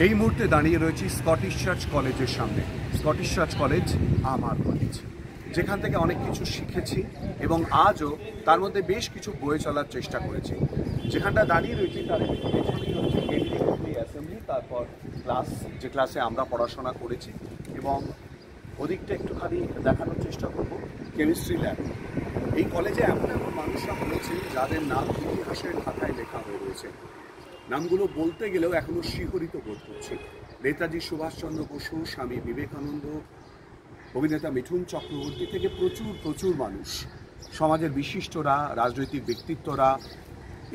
এই মুহূর্তে দাঁড়িয়ে রয়েছি স্কটিশ চার্চ কলেজের সামনে। স্কটিশ চার্চ কলেজ আমার কলেজ, যেখান থেকে অনেক কিছু শিখেছি এবং আজও তার মধ্যে বেশ কিছু বয়ে চলার চেষ্টা করেছি। যেখানটা দাঁড়িয়ে রয়েছি তার পেছনেই হচ্ছে অ্যাসেম্বলি, তারপর ক্লাস, যে ক্লাসে আমরা পড়াশোনা করেছি, এবং ওদিকটা একটুখানি দেখানোর চেষ্টা করব কেমিস্ট্রি ল্যাব। এই কলেজে এমন এমন মানুষরা রয়েছে যাদের নাম ইতিহাসের খাতায় লেখা হয়ে রয়েছে। নামগুলো বলতে গেলেও এখনো শিহরিত বোধ করছে। নেতাজি সুভাষচন্দ্র বসু, স্বামী বিবেকানন্দ, অভিনেতা মিঠুন চক্রবর্তী থেকে প্রচুর মানুষ, সমাজের বিশিষ্টরা, রাজনৈতিক ব্যক্তিত্বরা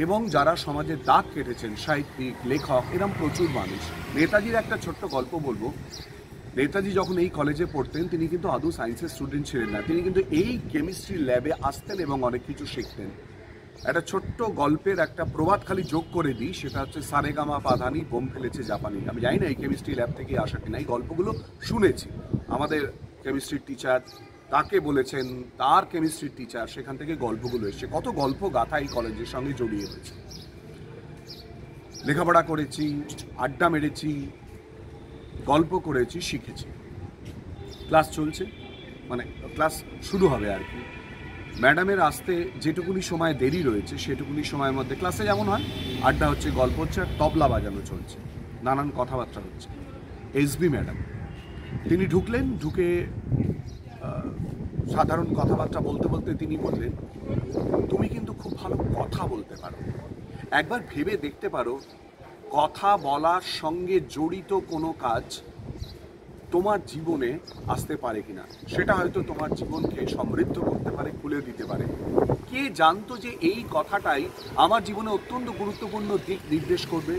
এবং যারা সমাজের দাগ কেটেছেন, সাহিত্যিক, লেখক, এরকম প্রচুর মানুষ। নেতাজির একটা ছোট্ট গল্প বলবো। নেতাজি যখন এই কলেজে পড়তেন তিনি কিন্তু আদৌ সায়েন্সের স্টুডেন্ট ছিলেন না, তিনি কিন্তু এই কেমিস্ট্রি ল্যাবে আসতেন এবং অনেক কিছু শিখতেন। একটা ছোট্ট গল্পের একটা প্রবাদ খালি যোগ করে দিই, সেটা হচ্ছে সারেগামা পাধানি বোম ফেলেছে জাপানি। আমি জানি না এই কেমিস্ট্রি ল্যাব থেকে আসা কিনা, এই গল্পগুলো শুনেছি। আমাদের কেমিস্ট্রির টিচার তাকে বলেছেন, তার কেমিস্ট্রির টিচার, সেখান থেকে গল্পগুলো এসছে। কত গল্প গাথা এই কলেজের সঙ্গে জড়িয়ে রয়েছে। লেখাপড়া করেছি, আড্ডা মেরেছি, গল্প করেছি, শিখেছি। ক্লাস চলছে, মানে ক্লাস শুরু হবে আর কি। ম্যাডামের আসতে যেটুকুনি সময় দেরি রয়েছে সেটুকুনি সময়ের মধ্যে ক্লাসে যেমন হয় আড্ডা হচ্ছে, গল্প হচ্ছে, আর তবলা বাজানো চলছে, নানান কথাবার্তা হচ্ছে। এসবি ম্যাডাম তিনি ঢুকলেন, ঢুকে সাধারণ কথাবার্তা বলতে বলতে তিনি বললেন, তুমি কিন্তু খুব ভালো কথা বলতে পারো, একবার ভেবে দেখতে পারো কথা বলার সঙ্গে জড়িত কোনো কাজ তোমার জীবনে আসতে পারে কিনা, সেটা হয়তো তোমার জীবনকে সমৃদ্ধ করতে পারে, খুলে দিতে পারে। কে জানতো যে এই কথাটাই আমার জীবনে অত্যন্ত গুরুত্বপূর্ণ দিক নির্দেশ করবে।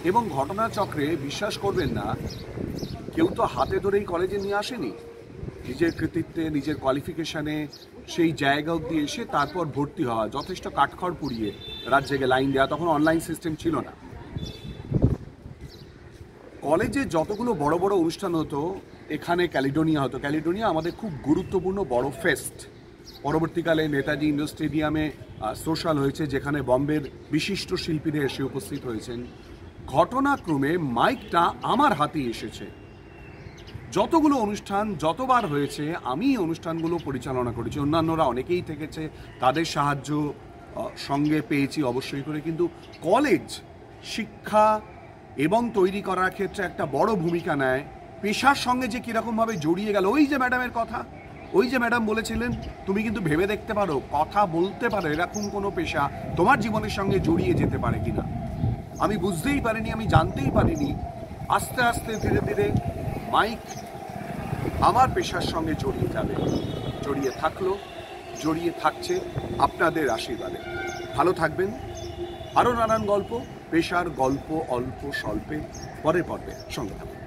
এবং ঘটনাচক্রে বিশ্বাস করবেন না, কেউ তো হাতে ধরেই কলেজে নিয়ে আসেনি। নিজের কৃতিত্বে, নিজের কোয়ালিফিকেশানে সেই জায়গা অবধি এসে তারপর ভর্তি হওয়া, যথেষ্ট কাঠখড় পুড়িয়ে রাত জেগে লাইন দেওয়া। তখন অনলাইন সিস্টেম ছিল না। কলেজে যতগুলো বড় বড় অনুষ্ঠান হতো, এখানে ক্যালিডোনিয়া হতো। ক্যালিডোনিয়া আমাদের খুব গুরুত্বপূর্ণ বড় ফেস্ট। পরবর্তীকালে নেতাজি ইন্ডোর স্টেডিয়ামে সোশ্যাল হয়েছে, যেখানে বম্বের বিশিষ্ট শিল্পীরা এসে উপস্থিত হয়েছেন। ঘটনাক্রমে মাইকটা আমার হাতে এসেছে। যতগুলো অনুষ্ঠান যতবার হয়েছে আমি অনুষ্ঠানগুলো পরিচালনা করেছি, অন্যান্যরা অনেকেই থেকেছে, তাদের সাহায্য সঙ্গে পেয়েছি অবশ্যই করে। কিন্তু কলেজ শিক্ষা এবং তৈরি করার ক্ষেত্রে একটা বড় ভূমিকা নেয়। পেশার সঙ্গে যে কীরকমভাবে জড়িয়ে গেল, ওই যে ম্যাডামের কথা, ওই যে ম্যাডাম বলেছিলেন তুমি কিন্তু ভেবে দেখতে পারো কথা বলতে পারো, এরকম কোনো পেশা তোমার জীবনের সঙ্গে জড়িয়ে যেতে পারে কিনা। আমি বুঝতেই পারিনি, আমি জানতেই পারিনি। আস্তে আস্তে ধীরে ধীরে মাইক আমার পেশার সঙ্গে জড়িয়ে যাবে, জড়িয়ে থাকলো, জড়িয়ে থাকছে আপনাদের আশীর্বাদে। ভালো থাকবেন। আরও নানান গল্প, পেশার গল্প অল্প স্বল্পে পরের পর্বে সঙ্গে থাকুন।